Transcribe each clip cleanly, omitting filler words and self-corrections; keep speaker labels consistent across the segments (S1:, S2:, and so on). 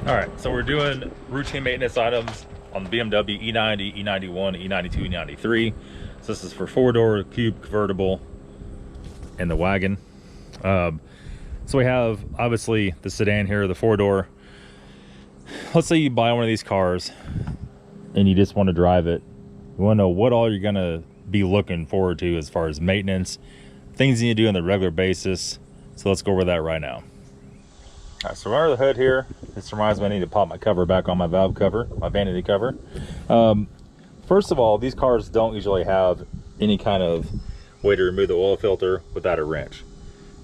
S1: All right, so we're doing routine maintenance items on the BMW E90 E91 E92 E93. So this is for four-door coupe convertible and the wagon. So we have obviously the sedan here, the four-door. Let's say you buy one of these cars and you just want to drive it. You want to know what all you're gonna be looking forward to as far as maintenance, things you need to do on a regular basis. So let's go over that right now. All right, so under the hood here, this reminds me I need to pop my cover back on my valve cover, my vanity cover. First of all, these cars don't usually have any kind of way to remove the oil filter without a wrench.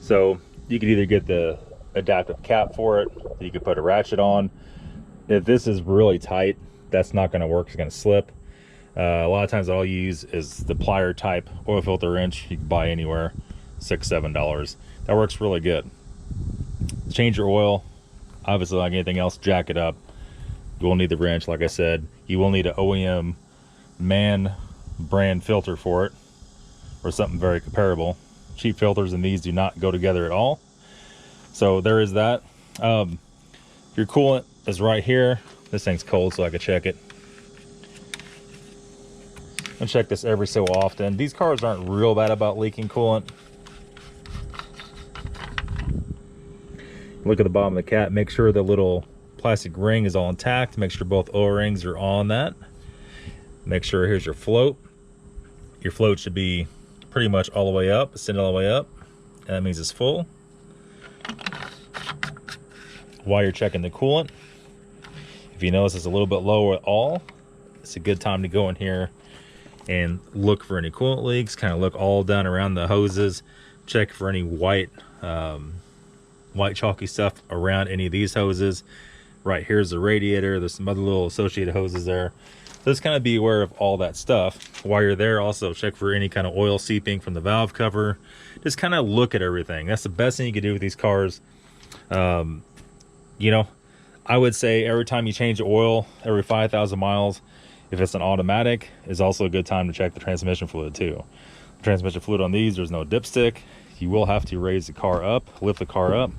S1: So you could either get the adaptive cap for it, you could put a ratchet on. If this is really tight, that's not going to work, it's going to slip. A lot of times I'll use is the plier type oil filter wrench you can buy anywhere, $6–7. That works really good. Change your oil, obviously like anything else, jack it up. You will need the wrench, like I said. You will need an OEM MAN brand filter for it, or something very comparable. Cheap filters and these do not go together at all. So there is that. Your coolant is right here. This thing's cold, so I can check it. I check this every so often. These cars aren't real bad about leaking coolant. Look at the bottom of the cap, make sure the little plastic ring is all intact, make sure both O-rings are on that. Make sure here's your float. Your float should be pretty much all the way up, extended all the way up. And that means it's full. While you're checking the coolant, if you notice it's a little bit low at all, it's a good time to go in here and look for any coolant leaks. Kind of look all down around the hoses, check for any white chalky stuff around any of these hoses. Right here's the radiator, there's some other little associated hoses there. So just kind of be aware of all that stuff. While you're there, also check for any kind of oil seeping from the valve cover. Just kind of look at everything. That's the best thing you can do with these cars. You know, I would say every time you change the oil, every 5,000 miles, if it's an automatic, is also a good time to check the transmission fluid too. The transmission fluid on these, there's no dipstick. You will have to raise the car up, lift the car up.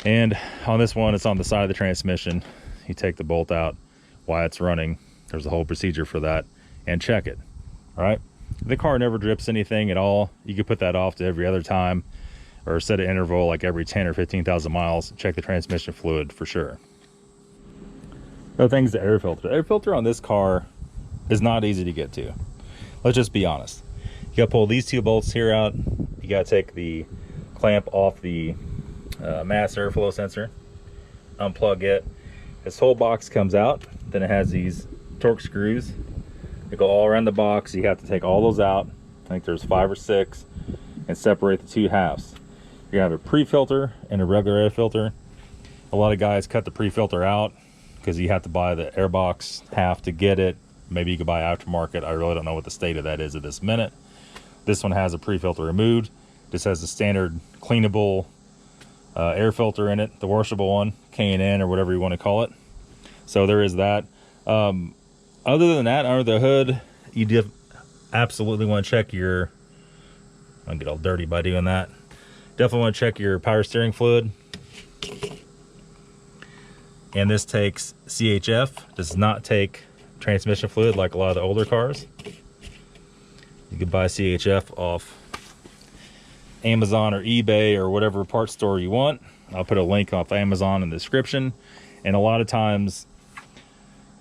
S1: And on this one, it's on the side of the transmission. You take the bolt out while it's running. There's a whole procedure for that, and check it. All right, if the car never drips anything at all, you could put that off to every other time, or set an interval like every 10 or 15,000 miles. Check the transmission fluid for sure. Other things, the air filter. The air filter on this car is not easy to get to. Let's just be honest. You gotta pull these two bolts here out. You gotta take the clamp off the mass airflow sensor, unplug it. This whole box comes out. Then it has these torque screws. They go all around the box. You have to take all those out. I think there's 5 or 6, and separate the two halves. You have a pre-filter and a regular air filter. A lot of guys cut the pre-filter out because you have to buy the air box half to get it. Maybe you could buy aftermarket. I really don't know what the state of that is at this minute. This one has a pre-filter removed. This has a standard cleanable air filter in it, the washable one, K&N or whatever you want to call it. So there is that. Other than that, under the hood, you absolutely want to check your, I'll get all dirty by doing that. Definitely want to check your power steering fluid. And this takes CHF, does not take transmission fluid like a lot of the older cars. You can buy CHF off Amazon or eBay or whatever parts store you want. I'll put a link off Amazon in the description. And a lot of times,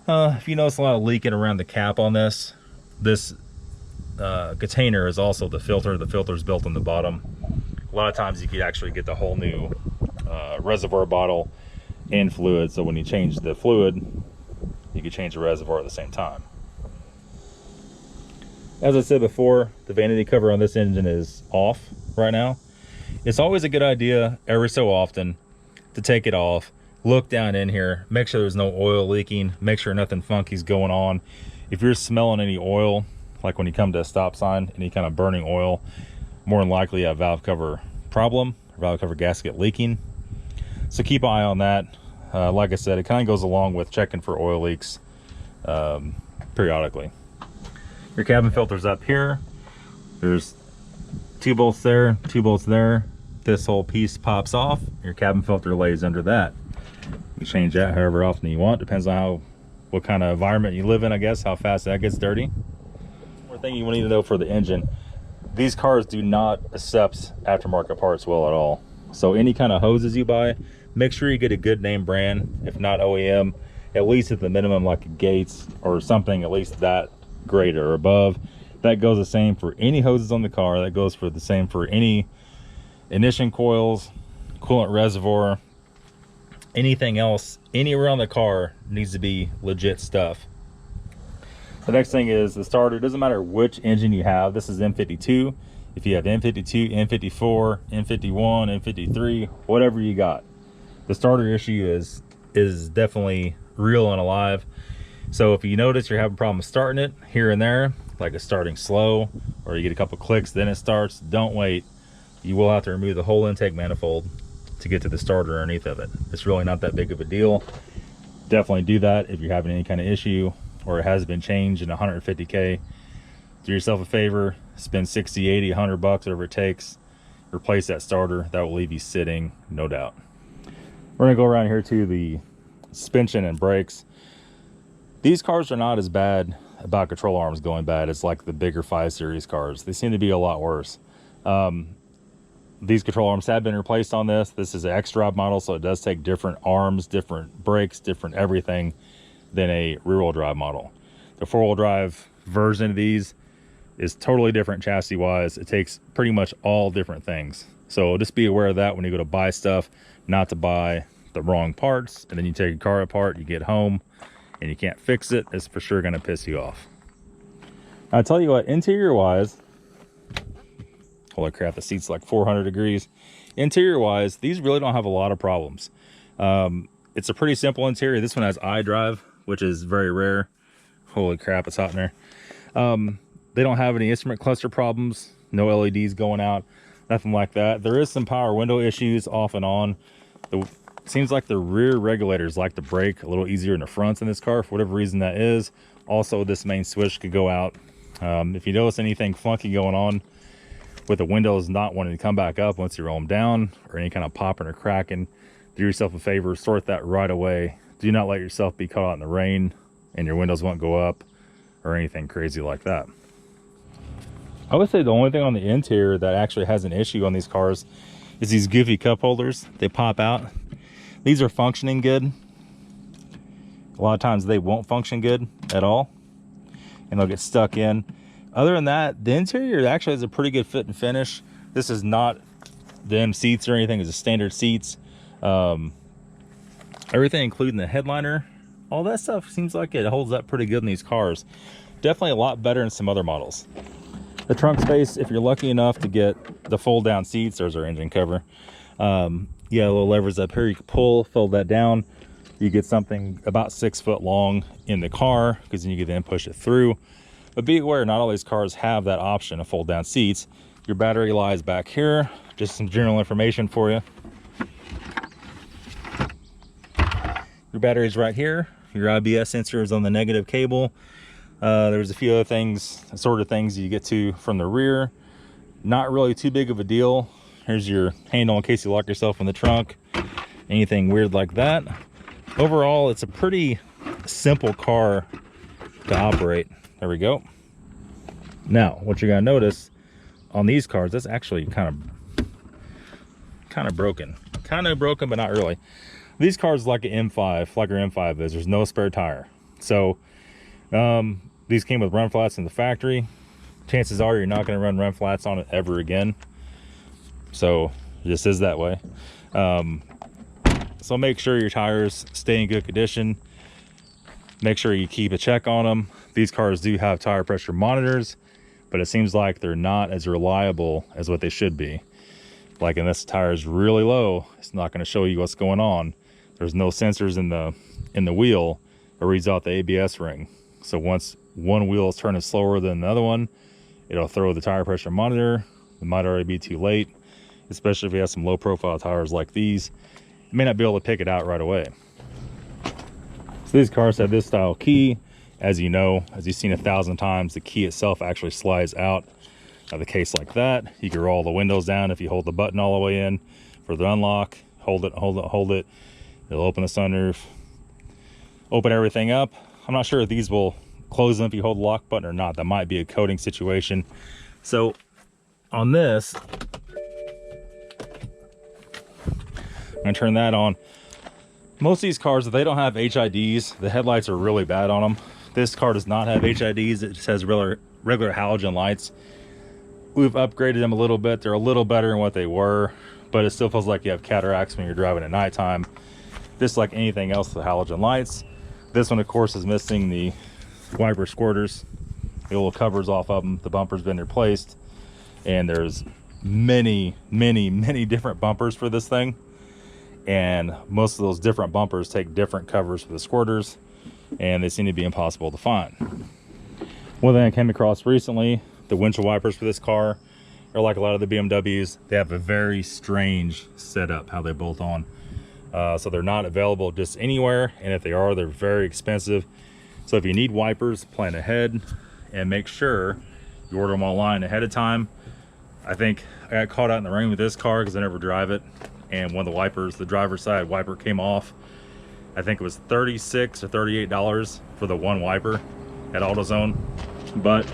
S1: if you notice a lot of leaking around the cap on this container is also the filter. The filter is built on the bottom. A lot of times you could actually get the whole new reservoir bottle and fluid. So when you change the fluid, you can change the reservoir at the same time. As I said before, the vanity cover on this engine is off right now. It's always a good idea every so often to take it off, look down in here, make sure there's no oil leaking, make sure nothing funky's going on. If you're smelling any oil, like when you come to a stop sign, any kind of burning oil, more than likely a valve cover problem, valve cover gasket leaking. So keep an eye on that. Like I said, it kind of goes along with checking for oil leaks periodically. Your cabin filter's up here. There's 2 bolts there, 2 bolts there. This whole piece pops off. Your cabin filter lays under that. You change that however often you want. Depends on what kind of environment you live in, I guess, how fast that gets dirty. One more thing you need to know for the engine: these cars do not accept aftermarket parts well at all. So any kind of hoses you buy, make sure you get a good name brand, if not OEM, at least at the minimum like a Gates or something, at least that grade or above. That goes the same for any hoses on the car. That goes for the same for any ignition coils, coolant reservoir, anything else anywhere on the car needs to be legit stuff. The next thing is the starter. It doesn't matter which engine you have. This is M52. If you have M52, M54, M51, M53, whatever you got, the starter issue is definitely real and alive. So if you notice you're having problems starting it here and there, like it's starting slow, or you get a couple clicks then it starts, don't wait. You will have to remove the whole intake manifold to get to the starter underneath of it. It's really not that big of a deal. Definitely do that if you're having any kind of issue or it has been changed in 150K. Do yourself a favor, spend 60, 80, 100 bucks, whatever it takes, replace that starter. That will leave you sitting, no doubt. We're gonna go around here to the suspension and brakes. These cars are not as bad about control arms going bad as like the bigger 5 Series cars. They seem to be a lot worse. These control arms have been replaced on this. This is an X-Drive model, so it does take different arms, different brakes, different everything than a rear-wheel drive model. The 4-wheel drive version of these is totally different chassis-wise. It takes pretty much all different things. So just be aware of that when you go to buy stuff, not to buy the wrong parts, and then you take your car apart, you get home, and you can't fix it. It's for sure gonna piss you off. I'll tell you what, interior-wise, holy crap, the seat's like 400 degrees. Interior wise, these really don't have a lot of problems. It's a pretty simple interior. This one has iDrive, which is very rare. Holy crap, it's hot in there. They don't have any instrument cluster problems, no LEDs going out, nothing like that. There is some power window issues off and on. It seems like the rear regulators like to brake a little easier in the fronts in this car, for whatever reason that is. Also, this main switch could go out. If you notice anything funky going on with the windows not wanting to come back up once you roll them down, or any kind of popping or cracking, do yourself a favor, sort that right away. Do not let yourself be caught out in the rain and your windows won't go up or anything crazy like that. I would say the only thing on the interior that actually has an issue on these cars is these goofy cup holders. They pop out. These are functioning good. A lot of times they won't function good at all and they'll get stuck in. Other than that, the interior actually has a pretty good fit and finish. This is not them seats or anything. It's a standard seats. Everything including the headliner, all that stuff seems like it holds up pretty good in these cars. Definitely a lot better in some other models. The trunk space, if you're lucky enough to get the fold down seats, there's our engine cover. Yeah, little levers up here you can pull, fold that down. You get something about 6 foot long in the car, because then you can then push it through. But be aware, not all these cars have that option of fold down seats. Your battery lies back here. Just some general information for you. Your battery's right here. Your IBS sensor is on the negative cable. There's a few other things, assorted things you get to from the rear. Not really too big of a deal. Here's your handle in case you lock yourself in the trunk. Anything weird like that. Overall, it's a pretty simple car to operate. There we go. Now, what you're gonna notice on these cars, that's actually kind of broken. Kind of broken, but not really. These cars like an M5, like your M5 is. There's no spare tire. So these came with run flats in the factory. Chances are you're not going to run flats on it ever again. So it just is that way. So make sure your tires stay in good condition. Make sure you keep a check on them. These cars do have tire pressure monitors, but it seems like they're not as reliable as what they should be. Like, unless the tire is really low, it's not going to show you what's going on. There's no sensors in the wheel. It reads out the ABS ring. So once one wheel is turning slower than the other one, it'll throw the tire pressure monitor. It might already be too late, especially if you have some low profile tires like these. You may not be able to pick it out right away. So these cars have this style key. As you know, as you've seen 1,000 times, the key itself actually slides out of the case like that. You can roll the windows down if you hold the button all the way in for the unlock. Hold it. It'll open the sunroof, open everything up. I'm not sure if these will close them if you hold the lock button or not. That might be a coating situation. So on this, I'm gonna turn that on. Most of these cars, if they don't have HIDs, the headlights are really bad on them. This car does not have HIDs. It just has regular halogen lights. We've upgraded them a little bit. They're a little better than what they were, but it still feels like you have cataracts when you're driving at nighttime. Just like anything else with halogen lights. This one, of course, is missing the wiper squirters. The little covers off of them. The bumper's been replaced, and there's many different bumpers for this thing, and most of those different bumpers take different covers for the squirters, and they seem to be impossible to find. One thing I came across recently, the windshield wipers for this car are like a lot of the BMWs. They have a very strange setup how they bolt on. So they're not available just anywhere, and if they are, they're very expensive. So if you need wipers, plan ahead and make sure you order them online ahead of time. I think I got caught out in the rain with this car because I never drive it, and one of the wipers, the driver's side wiper, came off. I think it was $36 or $38 for the one wiper at AutoZone. But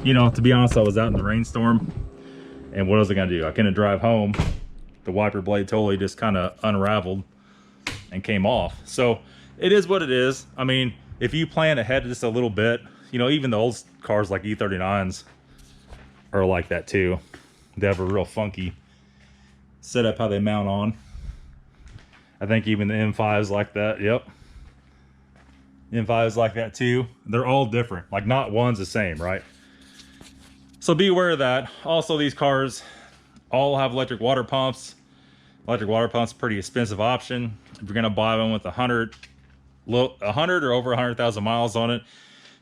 S1: you know, to be honest, I was out in the rainstorm, and what was I gonna do? I couldn't drive home. The wiper blade totally just kind of unraveled and came off. So it is what it is. I mean, if you plan ahead just a little bit, you know, even the old cars like E39s are like that too. They have a real funky setup how they mount on. I think even the M5's like that. Yep, M5's like that too. They're all different, like not one's the same, right? So be aware of that. Also, these cars all have electric water pumps. Electric water pumps, pretty expensive option. If you're gonna buy one with 100 or over 100,000 miles on it,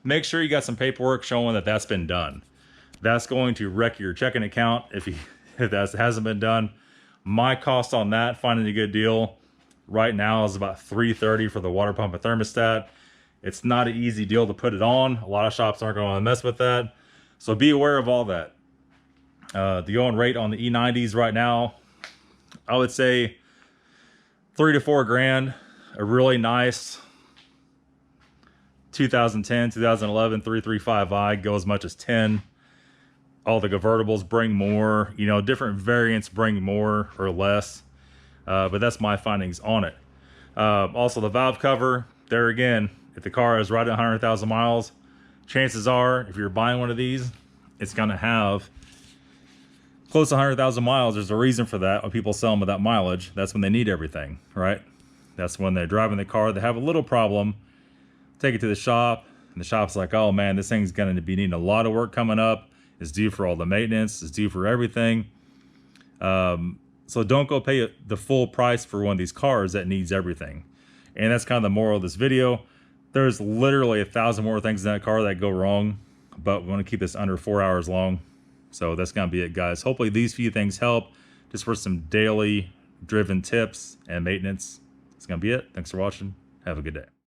S1: make sure you got some paperwork showing that that's been done. That's going to wreck your checking account if that hasn't been done. My cost on that, finding a good deal right now, is about $330 for the water pump and thermostat. It's not an easy deal to put it on. A lot of shops aren't going to mess with that, so be aware of all that. The going rate on the E90s right now, I would say 3 to 4 grand. A really nice 2010, 2011 335i go as much as 10. All the convertibles bring more. You know, different variants bring more or less, but that's my findings on it. Also, the valve cover, there again, if the car is right at 100,000 miles, chances are, if you're buying one of these, it's going to have close to 100,000 miles. There's a reason for that. When people sell them without mileage, that's when they need everything, right? That's when they're driving the car, they have a little problem, take it to the shop, and the shop's like, oh man, this thing's going to be needing a lot of work coming up. It's due for all the maintenance, it's due for everything. So don't go pay the full price for one of these cars that needs everything. And that's kind of the moral of this video. There's literally 1,000 more things in that car that go wrong, but we want to keep this under 4 hours long. So that's going to be it, guys. Hopefully these few things help just for some daily driven tips and maintenance. That's going to be it. Thanks for watching. Have a good day.